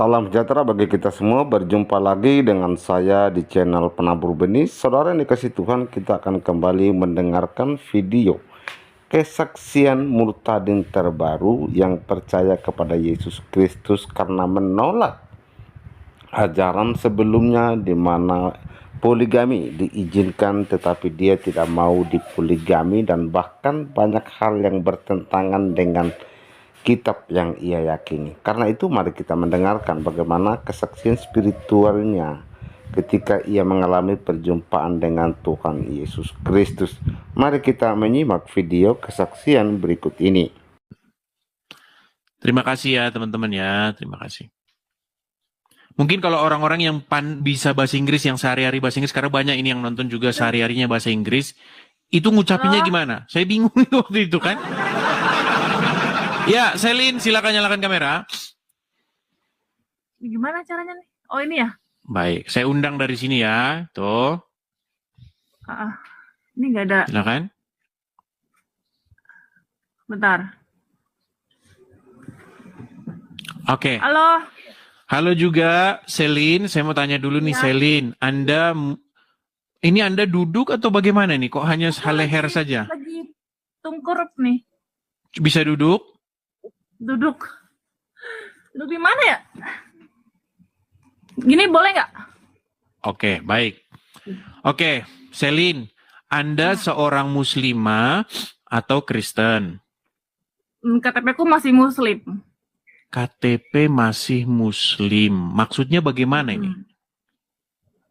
Salam sejahtera bagi kita semua. Berjumpa lagi dengan saya di channel Penabur Benih. Saudara yang dikasih Tuhan, kita akan kembali mendengarkan video kesaksian murtadin terbaru yang percaya kepada Yesus Kristus karena menolak ajaran sebelumnya di mana poligami diizinkan tetapi dia tidak mau dipoligami, dan bahkan banyak hal yang bertentangan dengan kitab yang ia yakini. Karena itu mari kita mendengarkan bagaimana kesaksian spiritualnya ketika ia mengalami perjumpaan dengan Tuhan Yesus Kristus. Mari kita menyimak video kesaksian berikut ini. Terima kasih ya teman-teman ya, terima kasih. Mungkin kalau orang-orang yang bisa bahasa Inggris, yang sehari-hari bahasa Inggris, karena banyak ini yang nonton juga sehari-harinya bahasa Inggris, itu ngucapinnya gimana? Saya bingung waktu itu kan. Ya, Selin, silakan nyalakan kamera. Gimana caranya nih? Oh ini ya? Baik, saya undang dari sini ya, tuh. Ini nggak ada. Silakan. Bentar. Oke. Halo. Halo juga, Selin. Saya mau tanya dulu nih, Selin. Ini Anda duduk atau bagaimana nih? Kok hanya leher saja? Lagi tungkurap nih. Bisa duduk? Duduk. Duduk di mana ya? Gini boleh nggak? Oke, baik. Oke, Selin. Anda seorang muslimah atau Kristen? KTP ku masih muslim. KTP masih muslim. Maksudnya bagaimana ini?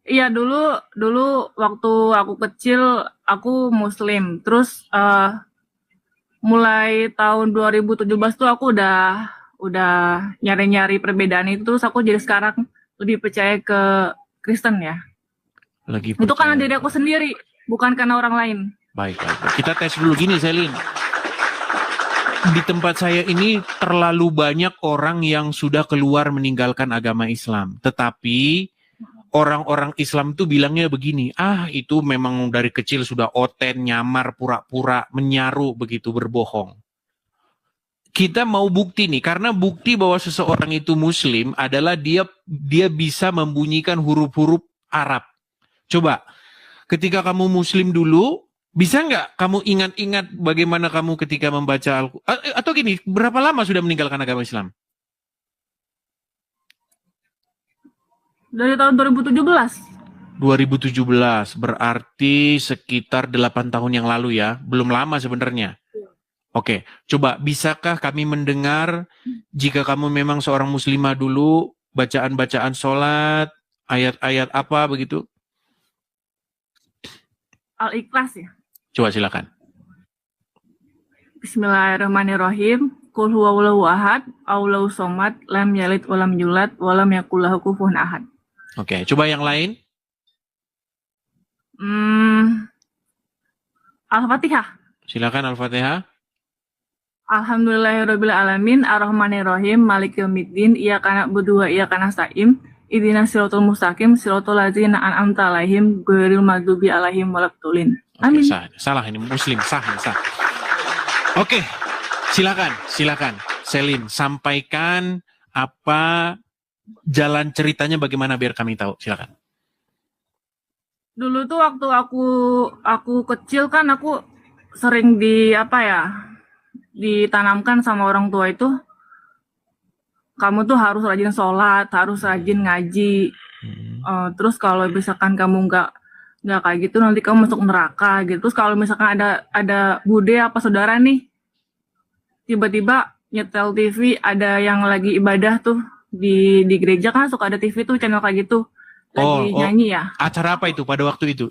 Iya, dulu waktu aku kecil aku muslim. Terus mulai tahun 2017 tuh aku udah nyari-nyari perbedaan itu. Terus aku jadi sekarang lebih percaya ke Kristen ya. Itu karena diri aku sendiri, bukan karena orang lain. Baik. Kita tes dulu gini, Selin. Di tempat saya ini terlalu banyak orang yang sudah keluar meninggalkan agama Islam. Tetapi orang-orang Islam itu bilangnya begini, itu memang dari kecil sudah oten, nyamar, pura-pura, menyaru, begitu berbohong. Kita mau bukti nih, karena bukti bahwa seseorang itu muslim adalah dia bisa membunyikan huruf-huruf Arab. Coba, ketika kamu muslim dulu, bisa nggak kamu ingat-ingat bagaimana kamu ketika membaca Al-Quran? Atau gini, berapa lama sudah meninggalkan agama Islam? Dari tahun 2017. 2017, berarti sekitar 8 tahun yang lalu ya. Belum lama sebenarnya. Oke, coba bisakah kami mendengar jika kamu memang seorang muslimah dulu, bacaan-bacaan sholat, ayat-ayat apa begitu? Al-Ikhlas ya. Coba silakan. Bismillahirrahmanirrahim. Qul huwallahu ahad, Allahu somad, lam yalid walam yulad, walam yakul lahu kufuwan ahad. Oke, coba yang lain. Al-Fatihah. Silakan Al-Fatihah. Alhamdulillahirabbil alamin, arrahmanirrahim, maliki yaumiddin, iyyaka na'budu wa iyyaka nasta'in, ihdinas siratal mustaqim, siratal ladzina an'amta 'alaihim ghairil maghdubi 'alaihim waladdallin. Amin. Salah ini muslim, sah. Oke, silakan. Selin, sampaikan apa jalan ceritanya bagaimana biar kami tahu. Silakan. Dulu tuh waktu aku kecil kan aku sering ditanamkan sama orang tua itu, kamu tuh harus rajin sholat, harus rajin ngaji. Terus kalau misalkan kamu nggak kayak gitu nanti kamu masuk neraka gitu. Terus kalau misalkan ada bude apa saudara nih tiba-tiba nyetel TV, ada yang lagi ibadah tuh di gereja kan suka ada TV tuh channel kayak gitu lagi nyanyi ya. Acara apa itu pada waktu itu?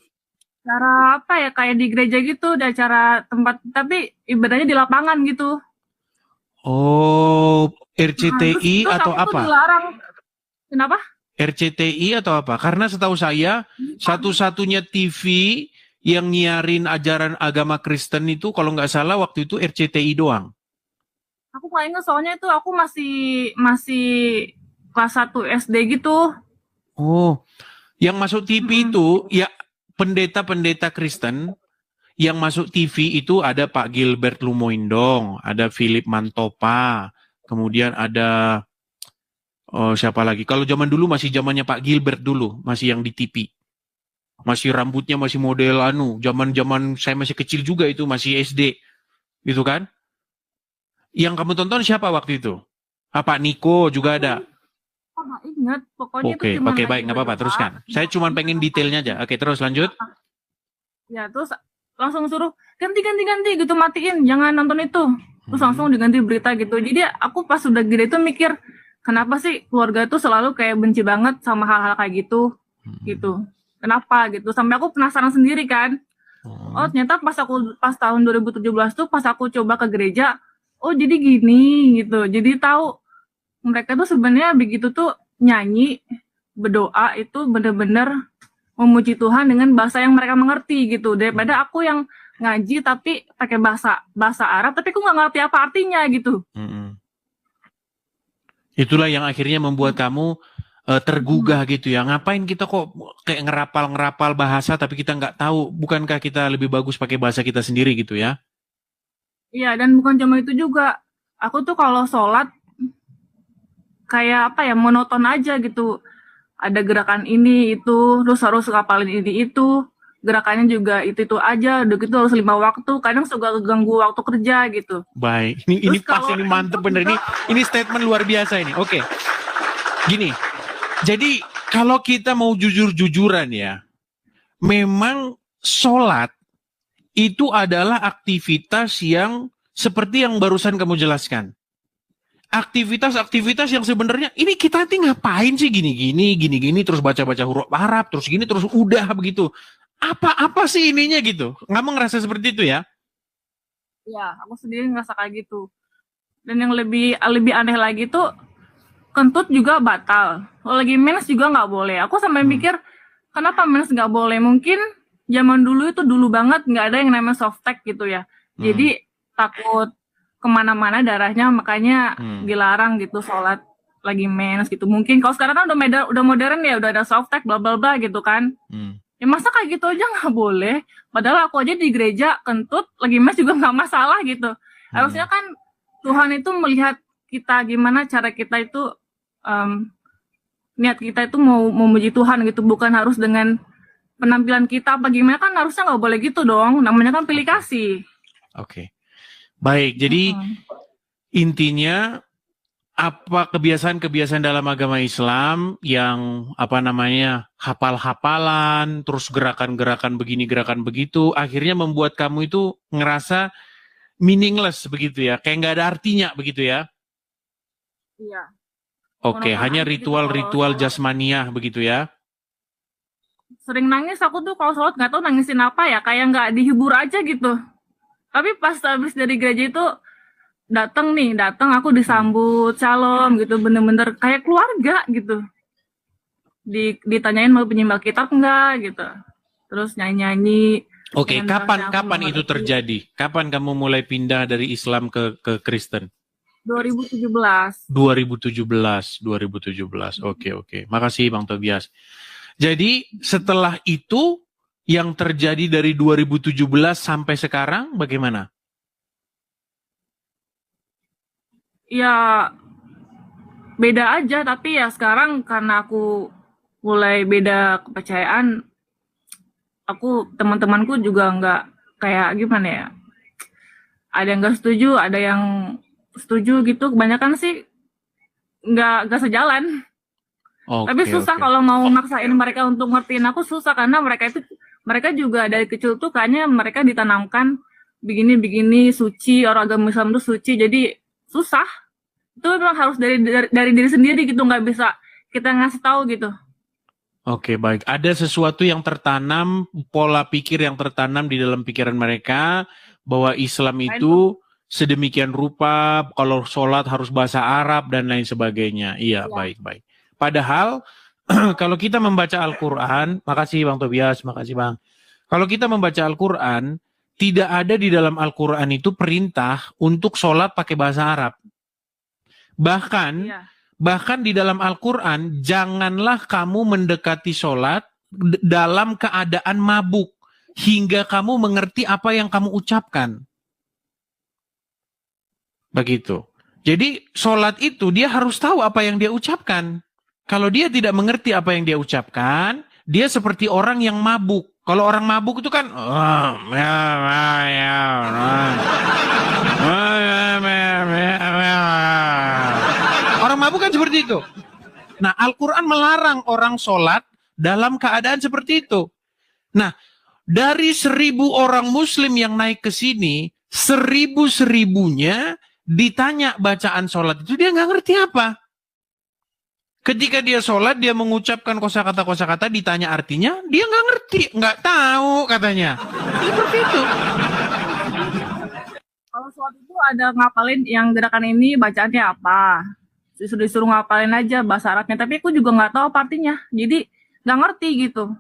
Acara apa ya, kayak di gereja gitu, ada acara tempat tapi ibadahnya di lapangan gitu. RCTI atau apa? Dilarang. Kenapa? RCTI atau apa? Karena setahu saya satu-satunya TV yang nyiarin ajaran agama Kristen itu kalau nggak salah waktu itu RCTI doang. Aku nggak ingat soalnya itu aku masih kelas 1 SD gitu. Yang masuk TV itu ya pendeta-pendeta Kristen. Yang masuk TV itu ada Pak Gilbert Lumoindong, ada Philip Mantopa, kemudian ada Oh, siapa lagi? Kalau zaman dulu masih zamannya Pak Gilbert dulu, masih yang di TV. Masih rambutnya masih model zaman-zaman saya masih kecil juga itu, masih SD. Gitu kan? Yang kamu tonton siapa waktu itu? Pak Niko juga Aku ada. nggak ingat, pokoknya itu Oke, cuman oke, lagi baik, nggak apa-apa, berdoa. teruskan. Saya cuma pengen detailnya aja. Oke, terus lanjut. Ya, terus langsung suruh ganti ganti ganti gitu, matiin, jangan nonton itu. Terus langsung diganti berita gitu. Jadi aku pas udah gede itu mikir, kenapa sih keluarga itu selalu kayak benci banget sama hal-hal kayak gitu gitu. Kenapa gitu? Sampai aku penasaran sendiri kan. Oh, ternyata pas tahun 2017 tuh pas aku coba ke gereja, oh jadi gini gitu. Jadi tahu mereka tuh sebenarnya begitu tuh nyanyi, berdoa itu bener-bener memuji Tuhan dengan bahasa yang mereka mengerti gitu. Daripada aku yang ngaji tapi pakai bahasa bahasa Arab tapi aku nggak ngerti apa artinya gitu. Itulah yang akhirnya membuat kamu tergugah gitu ya. Ngapain kita kok kayak ngerapal bahasa tapi kita nggak tahu. Bukankah kita lebih bagus pakai bahasa kita sendiri gitu ya? Iya, dan bukan cuma itu juga. Aku tuh kalau sholat kayak apa ya, monoton aja gitu. Ada gerakan ini itu, terus harus ngapalin ini itu, gerakannya juga itu aja, udah gitu harus 5 waktu, kadang suka ganggu waktu kerja gitu. Baik, ini Terus pas, kalau ini mantep bener, ini statement luar biasa ini. Oke, gini, jadi kalau kita mau jujur-jujuran ya, memang sholat itu adalah aktivitas yang seperti yang barusan kamu jelaskan. Aktivitas-aktivitas yang sebenarnya ini kita nanti ngapain sih gini-gini terus baca-baca huruf Arab terus gini terus udah begitu. Apa sih ininya gitu? Kamu ngerasa seperti itu ya? Ya, aku sendiri ngerasa kayak gitu. Dan yang lebih aneh lagi tuh kentut juga batal. Kalau lagi mens juga nggak boleh. Aku sampai mikir kenapa mens nggak boleh? Mungkin zaman dulu itu dulu banget nggak ada yang namanya softtek gitu ya. Jadi takut kemana-mana darahnya, makanya dilarang gitu sholat lagi mens gitu. Mungkin kalau sekarang kan udah modern ya, udah ada softtek bla bla bla gitu kan. Ya masa kayak gitu aja nggak boleh? Padahal aku aja di gereja kentut lagi mens juga nggak masalah gitu. Harusnya kan Tuhan itu melihat kita gimana cara kita itu niat kita itu mau memuji Tuhan gitu, bukan harus dengan penampilan kita apa gimana, kan harusnya nggak boleh gitu dong. Namanya kan pilih kasih. Oke. Baik, jadi intinya apa kebiasaan-kebiasaan dalam agama Islam yang hafal-hafalan, terus gerakan-gerakan begini, gerakan begitu, akhirnya membuat kamu itu ngerasa meaningless begitu ya, kayak nggak ada artinya begitu ya? Iya. Oke, hanya ritual-ritual jasmaniah begitu ya? Sering nangis aku tuh kalau sholat, nggak tahu nangisin apa ya, kayak nggak dihibur aja gitu. Tapi pas habis dari gereja itu datang aku disambut shalom gitu, bener-bener kayak keluarga gitu. Ditanyain mau penyimbang kitab enggak gitu, terus nyanyi-nyanyi. Oke, kapan itu terjadi? Kapan kamu mulai pindah dari Islam ke Kristen? 2017. 2017. Oke. Makasih Bang Tobias. Jadi setelah itu yang terjadi dari 2017 sampai sekarang bagaimana? Ya beda aja, tapi ya sekarang karena aku mulai beda kepercayaan, teman-temanku juga nggak kayak gimana ya, ada yang nggak setuju, ada yang setuju gitu. Kebanyakan sih nggak sejalan. Tapi susah kalau mau maksain mereka untuk ngertiin aku, susah karena mereka juga dari kecil tuh kayaknya mereka ditanamkan begini suci, orang agama Islam tuh suci, jadi susah. Itu memang harus dari diri sendiri gitu, nggak bisa kita ngasih tahu gitu. Oke, baik. Ada sesuatu yang tertanam, pola pikir yang tertanam di dalam pikiran mereka bahwa Islam itu sedemikian rupa, kalau sholat harus bahasa Arab dan lain sebagainya. Iya. Baik. Padahal kalau kita membaca Al-Quran, makasih Bang Tobias, makasih Bang. Kalau kita membaca Al-Quran, tidak ada di dalam Al-Quran itu perintah untuk sholat pakai bahasa Arab. Bahkan di dalam Al-Quran, janganlah kamu mendekati sholat dalam keadaan mabuk, hingga kamu mengerti apa yang kamu ucapkan. Begitu. Jadi sholat itu dia harus tahu apa yang dia ucapkan. Kalau dia tidak mengerti apa yang dia ucapkan, dia seperti orang yang mabuk. Kalau orang mabuk itu kan orang mabuk kan seperti itu. Nah, Al-Quran melarang orang sholat dalam keadaan seperti itu. Nah, dari 1.000 orang muslim yang naik ke sini, 1.000-1.000-nya ditanya bacaan sholat itu, dia nggak ngerti apa. Ketika dia sholat, dia mengucapkan kosakata-kosakata, ditanya artinya, dia nggak ngerti, nggak tahu katanya. Seperti itu. Kalau sholat itu ada ngapalin yang gerakan ini bacaannya apa. Disuruh ngapalin aja bahasa Arabnya, tapi aku juga nggak tahu apa artinya. Jadi nggak ngerti gitu.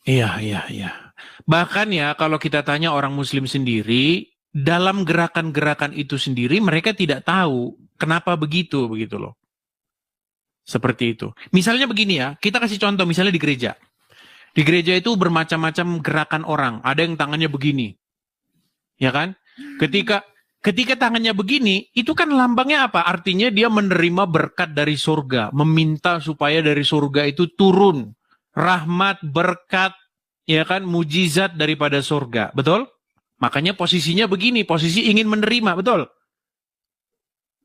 Iya. Bahkan ya kalau kita tanya orang muslim sendiri, dalam gerakan-gerakan itu sendiri mereka tidak tahu kenapa begitu loh. Seperti itu. Misalnya begini ya, kita kasih contoh misalnya di gereja. Di gereja itu bermacam-macam gerakan orang. Ada yang tangannya begini. Ya kan? Ketika tangannya begini, itu kan lambangnya apa? Artinya dia menerima berkat dari surga, meminta supaya dari surga itu turun rahmat, berkat, ya kan, mujizat daripada surga. Betul? Makanya posisinya begini, posisi ingin menerima, betul?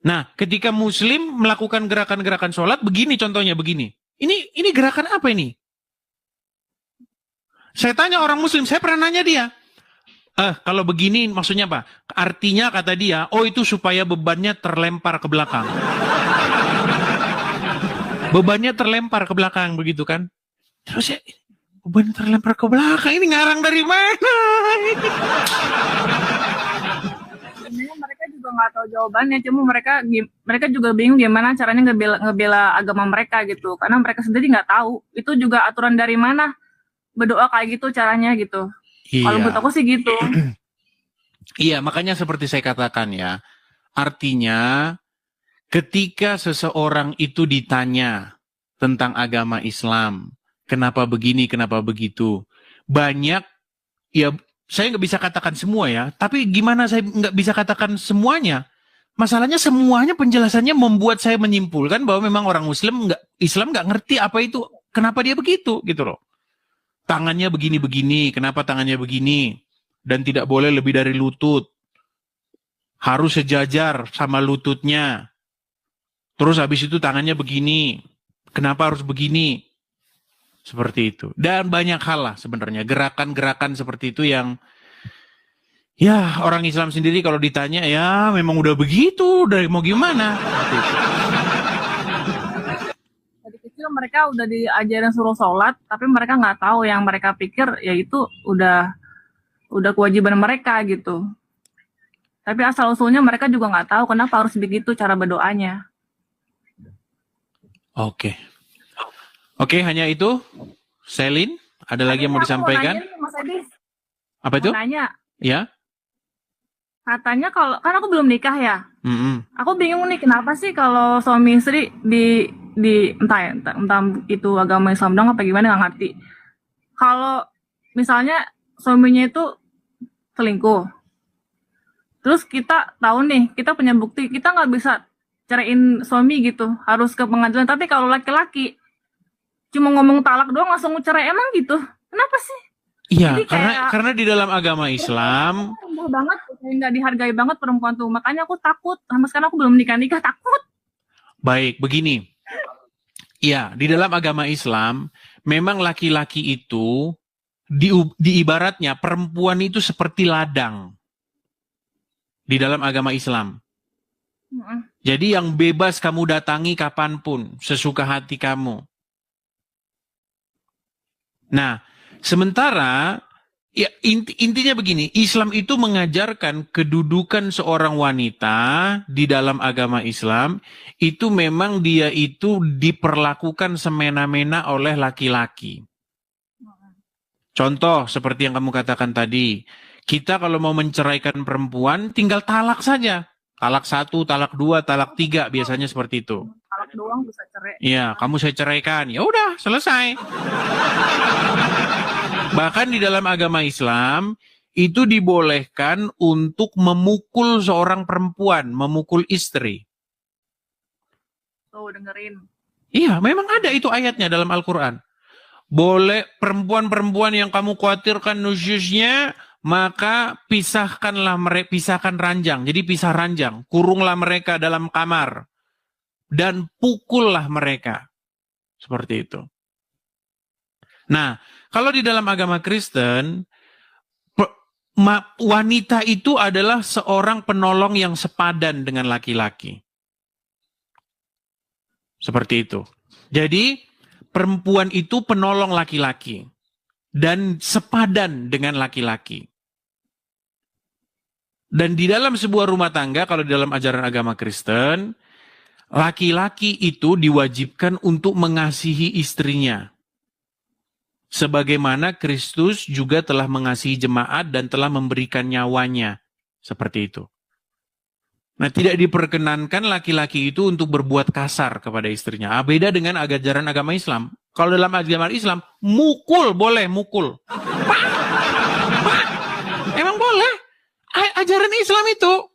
Nah, ketika muslim melakukan gerakan-gerakan sholat, begini contohnya, begini. Ini gerakan apa ini? Saya tanya orang muslim, saya pernah nanya dia. Kalau begini maksudnya apa? Artinya kata dia, oh itu supaya bebannya terlempar ke belakang. Bebannya terlempar ke belakang, begitu kan? Terus ya, beban terlempar ke belakang, ini ngarang dari mana? Sebenarnya mereka juga nggak tahu jawabannya, cuma mereka juga bingung gimana caranya ngebela agama mereka gitu, karena mereka sendiri nggak tahu. Itu juga aturan dari mana berdoa kayak gitu caranya gitu. Kalau menurut aku sih gitu. Iya, makanya seperti saya katakan ya, artinya ketika seseorang itu ditanya tentang agama Islam, kenapa begini, kenapa begitu, banyak, ya saya nggak bisa katakan semua ya, tapi gimana saya nggak bisa katakan semuanya? Masalahnya semuanya penjelasannya membuat saya menyimpulkan bahwa memang orang Islam nggak ngerti apa itu, kenapa dia begitu gitu loh. Tangannya begini-begini, kenapa tangannya begini? Dan tidak boleh lebih dari lutut. Harus sejajar sama lututnya. Terus habis itu tangannya begini. Kenapa harus begini? Seperti itu. Dan banyak hal lah sebenarnya. Gerakan-gerakan seperti itu yang ya orang Islam sendiri kalau ditanya ya memang udah begitu. Dari mau gimana? Seperti itu. Mereka udah diajarin suruh sholat, tapi mereka nggak tahu, yang mereka pikir yaitu udah kewajiban mereka gitu. Tapi asal usulnya mereka juga nggak tahu kenapa harus begitu cara berdoanya. Oke, hanya itu. Selin, ada lagi yang mau disampaikan? Nanya nih, Mas Edi. Apa itu? Nanya. Ya. Katanya kan aku belum nikah ya. Aku bingung nih kenapa sih kalau suami istri entah itu agama Islam dong apa gimana, nggak ngerti. Kalau misalnya suaminya itu selingkuh, terus kita tahu nih, kita punya bukti, kita nggak bisa ceraiin suami gitu, harus ke pengadilan. Tapi kalau laki-laki cuma ngomong talak doang langsung cerai, emang gitu? Kenapa sih? Iya, karena di dalam agama Islam banget, nggak dihargai banget perempuan tuh. Makanya aku takut. Sampai sekarang aku belum nikah takut. Baik, begini. Ya, di dalam agama Islam, memang laki-laki itu di ibaratnya perempuan itu seperti ladang di dalam agama Islam. Jadi yang bebas kamu datangi kapanpun, sesuka hati kamu. Nah, sementara ya intinya begini, Islam itu mengajarkan kedudukan seorang wanita di dalam agama Islam itu memang dia itu diperlakukan semena-mena oleh laki-laki. Contoh seperti yang kamu katakan tadi, kita kalau mau menceraikan perempuan tinggal talak saja. Talak 1, talak 2, talak 3 biasanya seperti itu. Talak doang bisa cerai. Iya, kamu saya ceraikan. Ya udah, selesai. Bahkan di dalam agama Islam, itu dibolehkan untuk memukul seorang perempuan, memukul istri. Tuh dengerin. Iya, memang ada itu ayatnya dalam Al-Quran. Boleh perempuan-perempuan yang kamu khawatirkan nusyusnya, maka pisahkan ranjang. Jadi pisah ranjang, kurunglah mereka dalam kamar dan pukullah mereka. Seperti itu. Nah, kalau di dalam agama Kristen, wanita itu adalah seorang penolong yang sepadan dengan laki-laki. Seperti itu. Jadi, perempuan itu penolong laki-laki dan sepadan dengan laki-laki. Dan di dalam sebuah rumah tangga, kalau di dalam ajaran agama Kristen, laki-laki itu diwajibkan untuk mengasihi istrinya. Sebagaimana Kristus juga telah mengasihi jemaat dan telah memberikan nyawanya. Seperti itu. Nah, tidak diperkenankan laki-laki itu untuk berbuat kasar kepada istrinya. Beda dengan ajaran agama Islam. Kalau dalam agama Islam, mukul, boleh mukul. Emang boleh. Ajaran Islam itu.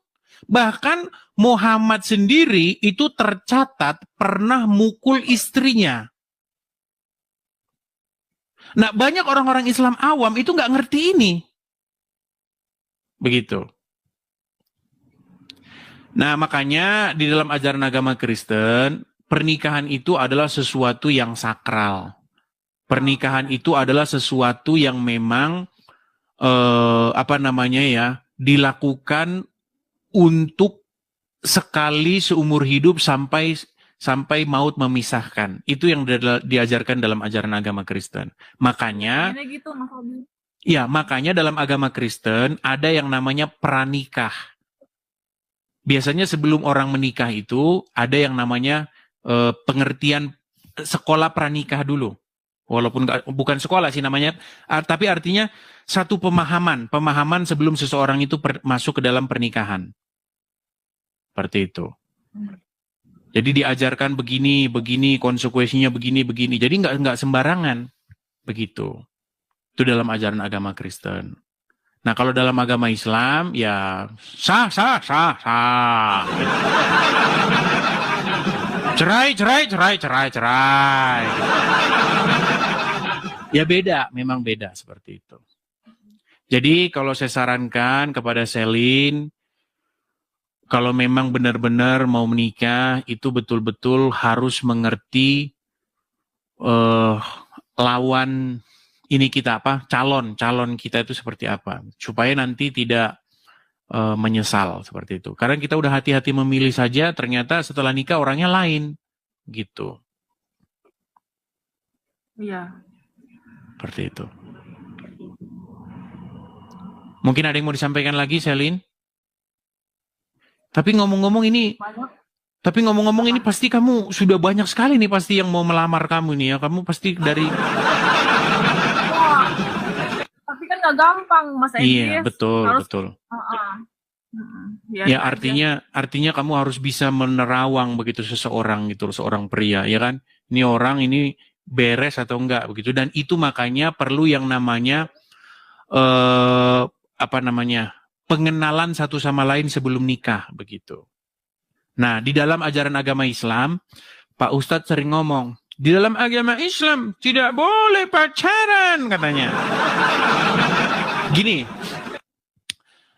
Bahkan Muhammad sendiri itu tercatat pernah mukul istrinya. Nah, banyak orang-orang Islam awam itu nggak ngerti ini. Begitu. Nah, makanya di dalam ajaran agama Kristen, pernikahan itu adalah sesuatu yang sakral. Pernikahan itu adalah sesuatu yang memang dilakukan untuk sekali seumur hidup sampai maut memisahkan. Itu yang diajarkan dalam ajaran agama Kristen. Makanya gitu, Mas Robi. ya, makanya dalam agama Kristen ada yang namanya pranikah. Biasanya sebelum orang menikah itu ada yang namanya pengertian sekolah pranikah dulu. Walaupun bukan sekolah sih namanya, tapi artinya satu pemahaman sebelum seseorang itu masuk ke dalam pernikahan. Seperti itu. Jadi diajarkan begini, konsekuensinya begini. Jadi nggak sembarangan. Begitu. Itu dalam ajaran agama Kristen. Nah, kalau dalam agama Islam, ya sah. Cerai. Ya beda, memang beda seperti itu. Jadi kalau saya sarankan kepada Selin, kalau memang benar-benar mau menikah, itu betul-betul harus mengerti lawan ini kita calon kita itu seperti apa, supaya nanti tidak menyesal seperti itu. Karena kita udah hati-hati memilih saja, ternyata setelah nikah orangnya lain, gitu. Iya. Seperti itu. Mungkin ada yang mau disampaikan lagi, Selin? Tapi ngomong-ngomong ini pasti kamu sudah banyak sekali nih pasti yang mau melamar kamu nih ya. Kamu pasti dari... Tapi kan nggak gampang, Mas Edis. Iya, betul. Ya artinya kamu harus bisa menerawang begitu seseorang gitu, seorang pria, ya kan? Ini orang ini beres atau enggak begitu, dan itu makanya perlu yang namanya pengenalan satu sama lain sebelum nikah begitu. Nah, di dalam ajaran agama Islam, Pak Ustadz sering ngomong, di dalam agama Islam tidak boleh pacaran katanya. Gini,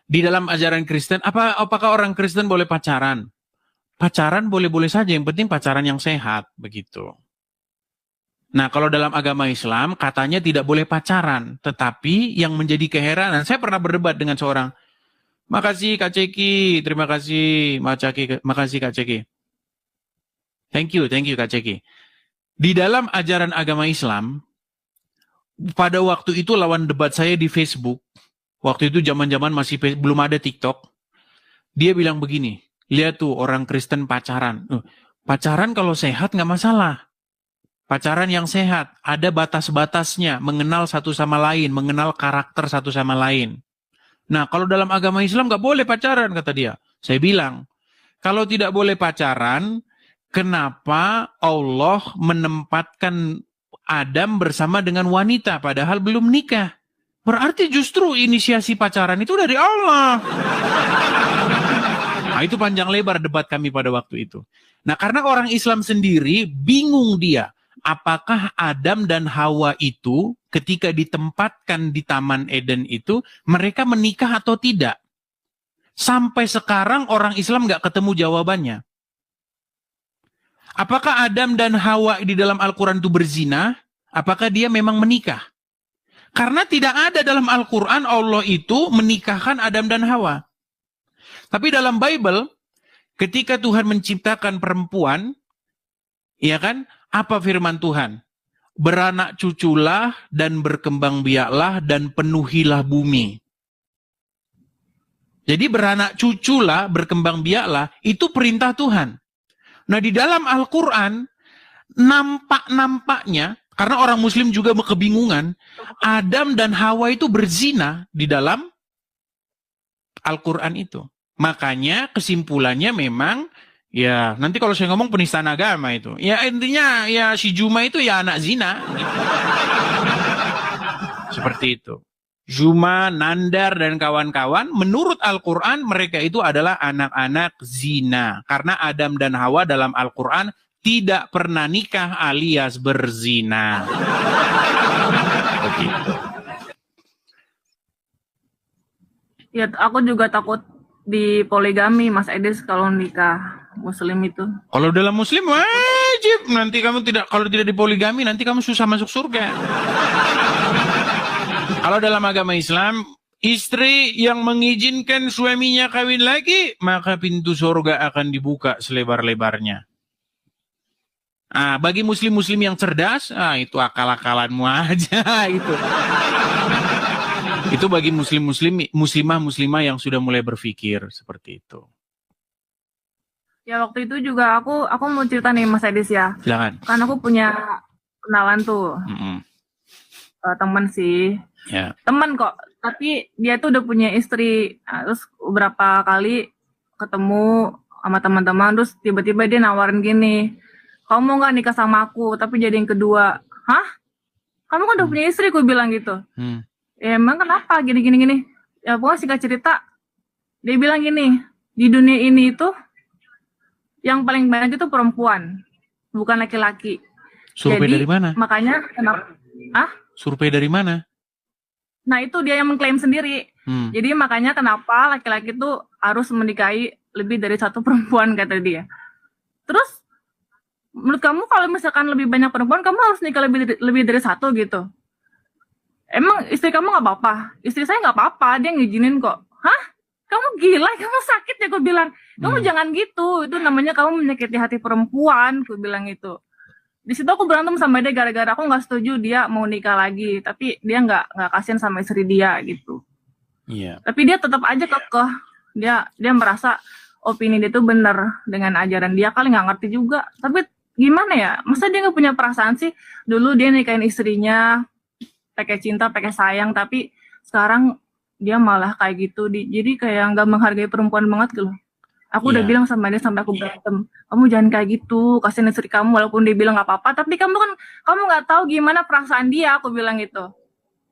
di dalam ajaran Kristen, apakah orang Kristen boleh pacaran? Pacaran boleh-boleh saja, yang penting pacaran yang sehat begitu. Nah, kalau dalam agama Islam katanya tidak boleh pacaran, tetapi yang menjadi keheranan, saya pernah berdebat dengan seorang, makasih Kak Ceki, terima kasih makasih Kak Ceki. Thank you Kak Ceki. Di dalam ajaran agama Islam, pada waktu itu lawan debat saya di Facebook, waktu itu zaman-zaman masih belum ada TikTok, dia bilang begini, lihat tuh orang Kristen pacaran. Pacaran kalau sehat nggak masalah. Pacaran yang sehat, ada batas-batasnya, mengenal satu sama lain, mengenal karakter satu sama lain. Nah, kalau dalam agama Islam nggak boleh pacaran, kata dia. Saya bilang, kalau tidak boleh pacaran, kenapa Allah menempatkan Adam bersama dengan wanita, padahal belum nikah? Berarti justru inisiasi pacaran itu dari Allah. Nah, itu panjang lebar debat kami pada waktu itu. Nah, karena orang Islam sendiri bingung dia. Apakah Adam dan Hawa itu ketika ditempatkan di Taman Eden itu, mereka menikah atau tidak? Sampai sekarang orang Islam nggak ketemu jawabannya. Apakah Adam dan Hawa di dalam Al-Quran itu berzina? Apakah dia memang menikah? Karena tidak ada dalam Al-Quran Allah itu menikahkan Adam dan Hawa. Tapi dalam Bible, ketika Tuhan menciptakan perempuan, ya kan, apa firman Tuhan? Beranak cuculah dan berkembang biaklah dan penuhilah bumi. Jadi beranak cuculah, berkembang biaklah, itu perintah Tuhan. Nah di dalam Al-Quran, nampak-nampaknya, karena orang Muslim juga kebingungan, Adam dan Hawa itu berzina di dalam Al-Quran itu. Makanya kesimpulannya memang, ya nanti kalau saya ngomong penistaan agama itu, ya intinya ya si Juma itu ya anak zina. Gitu. Seperti itu. Juma, Nandar, dan kawan-kawan, menurut Al-Quran mereka itu adalah anak-anak zina. Karena Adam dan Hawa dalam Al-Quran tidak pernah nikah alias berzina. Begitu. Ya, aku juga takut di poligami, Mas Edis, kalau nikah Muslim itu. Kalau dalam Muslim wajib. Nanti kamu tidak, kalau tidak dipoligami, nanti kamu susah masuk surga. Kalau dalam agama Islam, istri yang mengizinkan suaminya kawin lagi, maka pintu surga akan dibuka selebar-lebarnya. Bagi muslim-muslim yang cerdas, itu akal-akalanmu aja itu. Itu bagi muslimah-muslimah yang sudah mulai berpikir seperti itu. Ya waktu itu juga aku mau cerita nih Mas Edis ya. Silakan. Kan aku punya kenalan tuh. Temen sih. Ya. Temen kok, tapi dia tuh udah punya istri. Terus beberapa kali ketemu sama teman-teman, terus tiba-tiba dia nawarin gini, kamu mau nggak nikah sama aku, tapi jadi yang kedua. Hah? Kamu kan udah punya istri, aku bilang gitu. Ya emang kenapa gini. Ya pokoknya singkat cerita, dia bilang gini, di dunia ini itu yang paling banyak itu perempuan, bukan laki-laki. Survei dari mana? Makanya kenapa? Survei dari mana? Nah itu dia yang mengklaim sendiri. Jadi makanya kenapa laki-laki itu harus menikahi lebih dari satu perempuan, kata dia. Terus menurut kamu kalau misalkan lebih banyak perempuan, kamu harus nikah lebih dari satu gitu? Emang istri kamu nggak apa-apa? Istri saya nggak apa-apa, dia ngizinin kok. Hah? Kamu gila, kamu sakit ya, gue bilang. Kamu jangan gitu, itu namanya kamu menyakiti hati perempuan, gue bilang itu. Di situ aku berantem sama dia gara-gara aku nggak setuju dia mau nikah lagi, tapi dia nggak kasihan sama istri dia gitu. Iya. Tapi dia tetap aja kekeh, dia merasa opini dia tuh benar dengan ajaran dia, kali nggak ngerti juga. Tapi gimana ya, masa dia nggak punya perasaan sih? Dulu dia nikahin istrinya pakai cinta, pakai sayang, tapi sekarang dia malah kayak gitu. Jadi kayak nggak menghargai perempuan banget gitu loh. Aku udah bilang sama dia sampai aku berantem, kamu jangan kayak gitu, kasihin istri kamu, walaupun dia bilang nggak apa-apa, tapi kamu nggak tahu gimana perasaan dia, aku bilang gitu.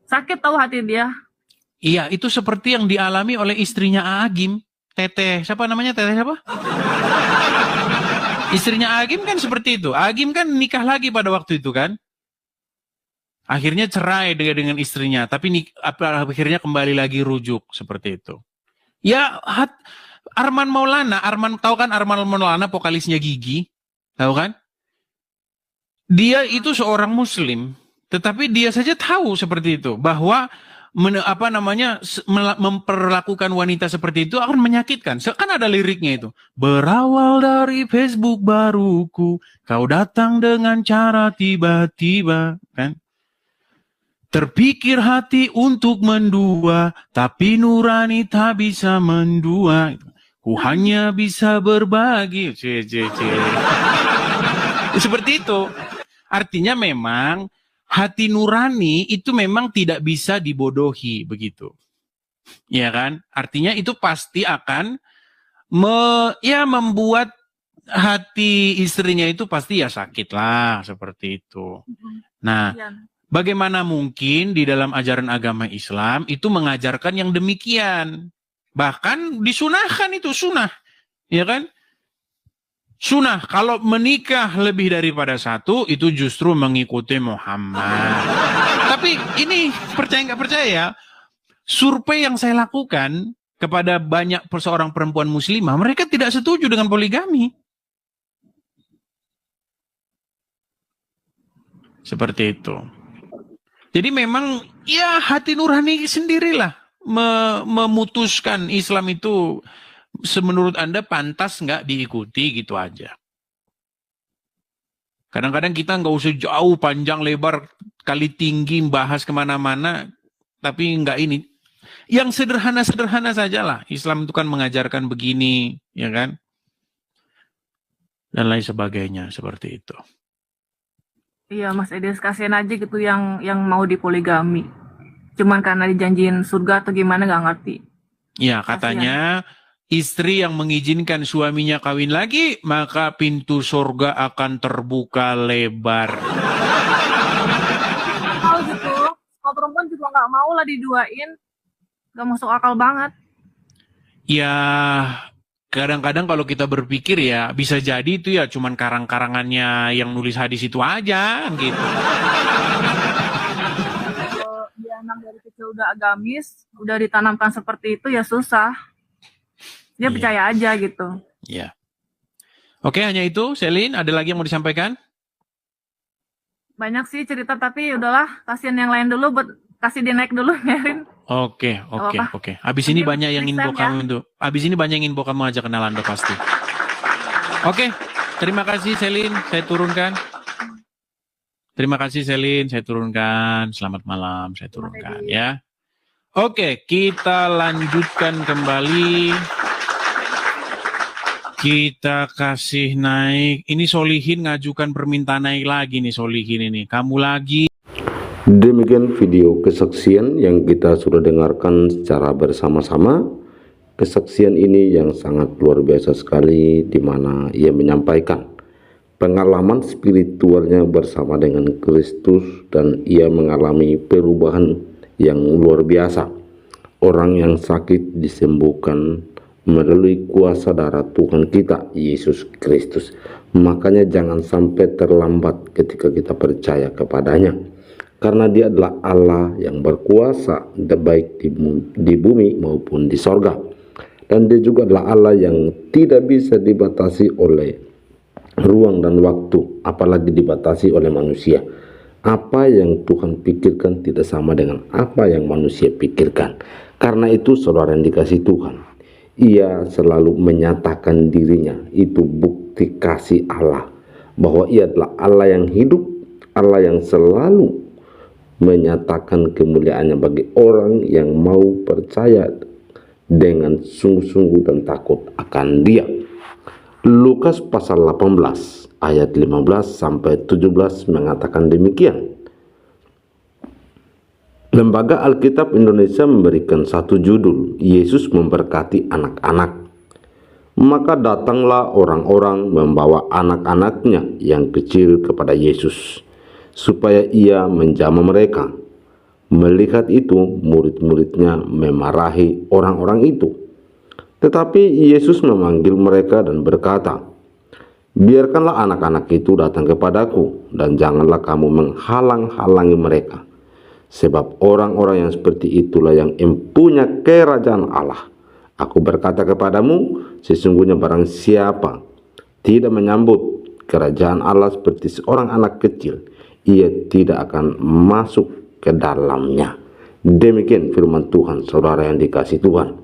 Sakit tahu hati dia. Iya, itu seperti yang dialami oleh istrinya Agim, Teteh, siapa namanya, Teteh siapa? Istrinya Agim kan seperti itu. Agim kan nikah lagi pada waktu itu kan. Akhirnya cerai dengan istrinya, tapi akhirnya kembali lagi rujuk seperti itu. Ya, Arman Maulana, tahu kan Arman Maulana, vokalisnya Gigi, tahu kan? Dia itu seorang Muslim, tetapi dia saja tahu seperti itu, bahwa memperlakukan wanita seperti itu akan menyakitkan. Kan ada liriknya itu. Berawal dari Facebook baruku, kau datang dengan cara tiba-tiba, kan? Terpikir hati untuk mendua, tapi nurani tak bisa mendua. Ku hanya bisa berbagi. Seperti itu. Artinya memang hati nurani itu memang tidak bisa dibodohi, begitu. Ya kan? Artinya itu pasti akan membuat hati istrinya itu pasti ya sakit lah, seperti itu. Nah, Bagaimana mungkin di dalam ajaran agama Islam itu mengajarkan yang demikian? Bahkan disunahkan, itu sunnah, ya kan? Sunnah, kalau menikah lebih daripada satu, itu justru mengikuti Muhammad. Tapi ini percaya nggak percaya, survei yang saya lakukan kepada banyak seorang perempuan muslimah, mereka tidak setuju dengan poligami. Seperti itu. Jadi memang ya hati nurani sendirilah memutuskan Islam itu menurut Anda pantas nggak diikuti, gitu aja. Kadang-kadang kita nggak usah jauh panjang lebar kali tinggi bahas kemana-mana, tapi nggak ini. Yang sederhana-sederhana sajalah. Islam itu kan mengajarkan begini, ya kan? Dan lain sebagainya seperti itu. Iya Mas Edes, kasihan aja gitu yang mau dipoligami. Cuman karena dijanjiin surga atau gimana nggak ngerti. Ya, katanya istri yang mengizinkan suaminya kawin lagi, maka pintu surga akan terbuka lebar. Kalau gitu, kalau perempuan juga nggak mau lah diduain. Nggak masuk akal banget. Ya, kadang-kadang kalau kita berpikir ya, bisa jadi itu ya cuman karang-karangannya yang nulis hadis itu aja, gitu. Kalau dia emang dari kecil udah agamis, udah ditanamkan seperti itu ya susah. Dia percaya aja gitu. Ya. Oke, hanya itu. Selin, ada lagi yang mau disampaikan? Banyak sih cerita, tapi udahlah, kasihan yang lain dulu, buat kasih dia naik dulu, Merin. Oke. Abis ini banyak yang ingin kamu untuk. Abis ini banyak yang ingin kamu ajak kenal Anda pasti. Oke, terima kasih Selin, saya turunkan. Terima kasih Selin, saya turunkan. Selamat malam, saya turunkan ya. Oke, kita lanjutkan kembali. Kita kasih naik. Ini Solihin ngajukan permintaan naik lagi nih, Solihin ini. Kamu lagi. Demikian video kesaksian yang kita sudah dengarkan secara bersama-sama. Kesaksian ini yang sangat luar biasa sekali, di mana ia menyampaikan pengalaman spiritualnya bersama dengan Kristus, dan ia mengalami perubahan yang luar biasa. Orang yang sakit disembuhkan melalui kuasa darah Tuhan kita, Yesus Kristus. Makanya jangan sampai terlambat ketika kita percaya kepadanya, karena dia adalah Allah yang berkuasa baik di bumi maupun di sorga. Dan dia juga adalah Allah yang tidak bisa dibatasi oleh ruang dan waktu, apalagi dibatasi oleh manusia. Apa yang Tuhan pikirkan tidak sama dengan apa yang manusia pikirkan. Karena itu saudara yang dikasih Tuhan, ia selalu menyatakan dirinya. Itu bukti kasih Allah, bahwa ia adalah Allah yang hidup, Allah yang selalu menyatakan kemuliaannya bagi orang yang mau percaya dengan sungguh-sungguh dan takut akan dia. Lukas pasal 18 ayat 15 sampai 17 mengatakan demikian. Lembaga Alkitab Indonesia memberikan satu judul, Yesus memberkati anak-anak. Maka datanglah orang-orang membawa anak-anaknya yang kecil kepada Yesus, supaya ia menjamah mereka. Melihat itu, murid-muridnya memarahi orang-orang itu. Tetapi Yesus memanggil mereka dan berkata, biarkanlah anak-anak itu datang kepadaku, dan janganlah kamu menghalang-halangi mereka. Sebab orang-orang yang seperti itulah yang empunya kerajaan Allah. Aku berkata kepadamu, sesungguhnya barang siapa tidak menyambut kerajaan Allah seperti seorang anak kecil, ia tidak akan masuk ke dalamnya. Demikian firman Tuhan, saudara yang dikasih Tuhan.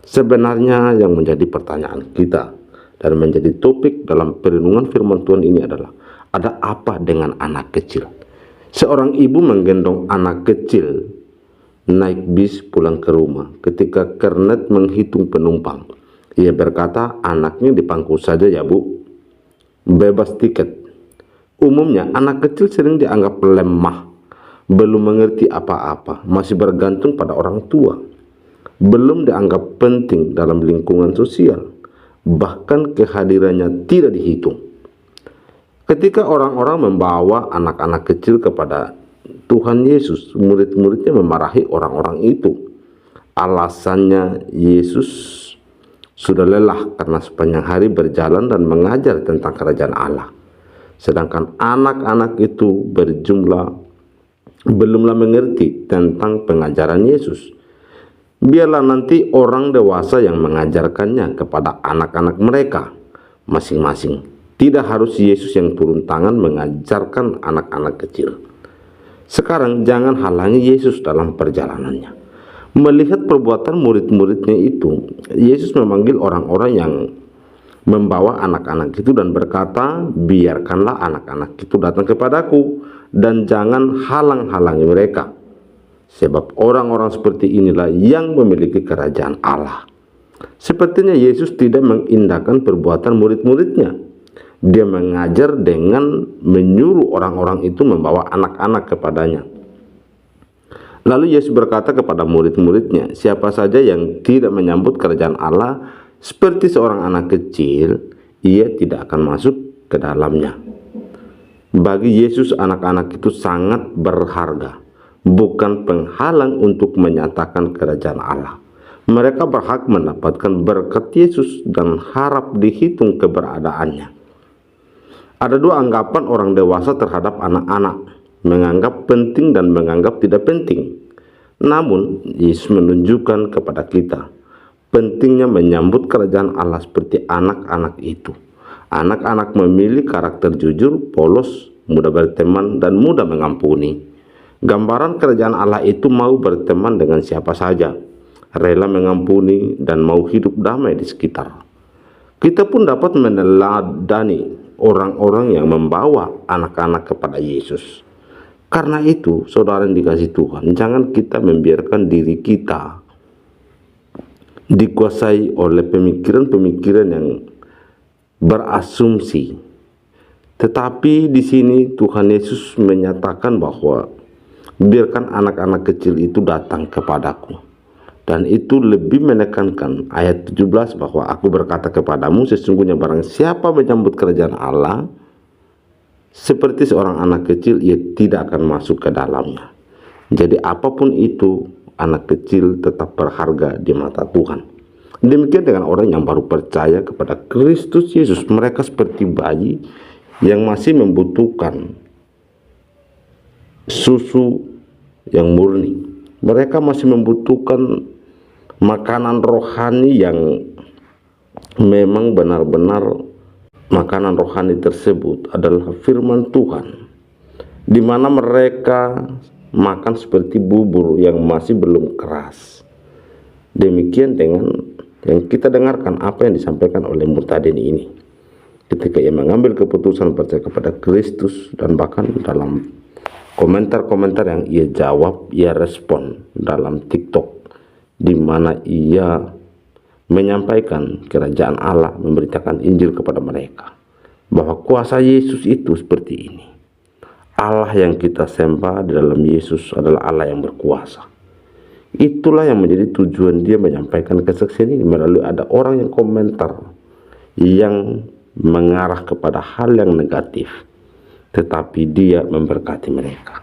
Sebenarnya yang menjadi pertanyaan kita dan menjadi topik dalam perenungan firman Tuhan ini adalah, ada apa dengan anak kecil? Seorang ibu menggendong anak kecil naik bis pulang ke rumah. Ketika kernet menghitung penumpang, ia berkata, anaknya dipangku saja ya bu, bebas tiket. Umumnya anak kecil sering dianggap lemah, belum mengerti apa-apa, masih bergantung pada orang tua, belum dianggap penting dalam lingkungan sosial, bahkan kehadirannya tidak dihitung. Ketika orang-orang membawa anak-anak kecil kepada Tuhan Yesus, murid-muridnya memarahi orang-orang itu. Alasannya Yesus sudah lelah karena sepanjang hari berjalan dan mengajar tentang kerajaan Allah. Sedangkan anak-anak itu berjumlah belumlah mengerti tentang pengajaran Yesus. Biarlah nanti orang dewasa yang mengajarkannya kepada anak-anak mereka masing-masing. Tidak harus Yesus yang turun tangan mengajarkan anak-anak kecil. Sekarang jangan halangi Yesus dalam perjalanannya. Melihat perbuatan murid-muridnya itu, Yesus memanggil orang-orang yang membawa anak-anak itu dan berkata, biarkanlah anak-anak itu datang kepadaku dan jangan halang-halangi mereka. Sebab orang-orang seperti inilah yang memiliki kerajaan Allah. Sepertinya Yesus tidak mengindahkan perbuatan murid-muridnya. Dia mengajar dengan menyuruh orang-orang itu membawa anak-anak kepadanya. Lalu Yesus berkata kepada murid-muridnya, siapa saja yang tidak menyambut kerajaan Allah seperti seorang anak kecil, ia tidak akan masuk ke dalamnya. Bagi Yesus, anak-anak itu sangat berharga, bukan penghalang untuk menyatakan kerajaan Allah. Mereka berhak mendapatkan berkat Yesus dan harap dihitung keberadaannya. Ada dua anggapan orang dewasa terhadap anak-anak, menganggap penting dan menganggap tidak penting. Namun, Yesus menunjukkan kepada kita pentingnya menyambut kerajaan Allah seperti anak-anak itu. Anak-anak memilih karakter jujur, polos, mudah berteman, dan mudah mengampuni. Gambaran kerajaan Allah itu mau berteman dengan siapa saja, rela mengampuni, dan mau hidup damai di sekitar. Kita pun dapat meneladani orang-orang yang membawa anak-anak kepada Yesus. Karena itu, saudara yang dikasihi Tuhan, jangan kita membiarkan diri kita dikuasai oleh pemikiran-pemikiran yang berasumsi. Tetapi di sini Tuhan Yesus menyatakan bahwa biarkan anak-anak kecil itu datang kepadaku. Dan itu lebih menekankan ayat 17 bahwa aku berkata kepadamu, sesungguhnya barang siapa menyambut kerajaan Allah seperti seorang anak kecil, ia tidak akan masuk ke dalamnya. Jadi apapun itu, anak kecil tetap berharga di mata Tuhan. Demikian dengan orang yang baru percaya kepada Kristus Yesus. Mereka seperti bayi yang masih membutuhkan susu yang murni. Mereka masih membutuhkan makanan rohani yang memang benar-benar makanan rohani tersebut adalah firman Tuhan, di mana mereka makan seperti bubur yang masih belum keras. Demikian dengan yang kita dengarkan apa yang disampaikan oleh Murtadin ini ketika ia mengambil keputusan percaya kepada Kristus, dan bahkan dalam komentar-komentar yang ia jawab, ia respon dalam TikTok, di mana ia menyampaikan kerajaan Allah, memberitakan Injil kepada mereka, bahwa kuasa Yesus itu seperti ini. Allah yang kita sembah di dalam Yesus adalah Allah yang berkuasa. Itulah yang menjadi tujuan dia menyampaikan kesaksian ini, melalui ada orang yang komentar yang mengarah kepada hal yang negatif, tetapi dia memberkati mereka.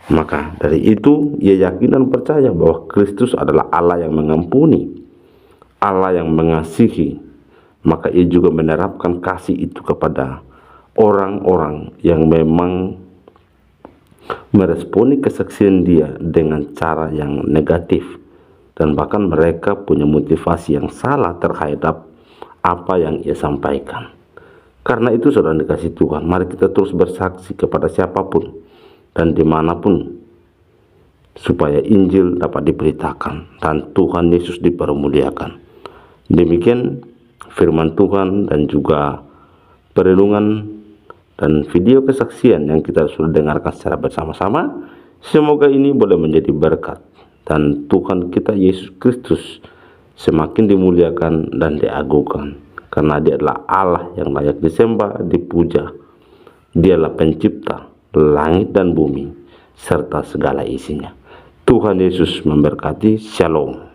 Maka dari itu ia yakin dan percaya bahwa Kristus adalah Allah yang mengampuni, Allah yang mengasihi. Maka ia juga menerapkan kasih itu kepada orang-orang yang memang meresponi kesaksian dia dengan cara yang negatif, dan bahkan mereka punya motivasi yang salah terhadap apa yang ia sampaikan. Karena itu saudara dikasih Tuhan, mari kita terus bersaksi kepada siapapun dan dimanapun, supaya Injil dapat diberitakan dan Tuhan Yesus dipermuliakan. Demikian firman Tuhan dan juga perenungan dan video kesaksian yang kita sudah dengarkan secara bersama-sama. Semoga ini boleh menjadi berkat dan Tuhan kita Yesus Kristus semakin dimuliakan dan diagungkan, karena dia adalah Allah yang layak disembah, dipuja. Dialah pencipta langit dan bumi serta segala isinya. Tuhan Yesus memberkati. Shalom.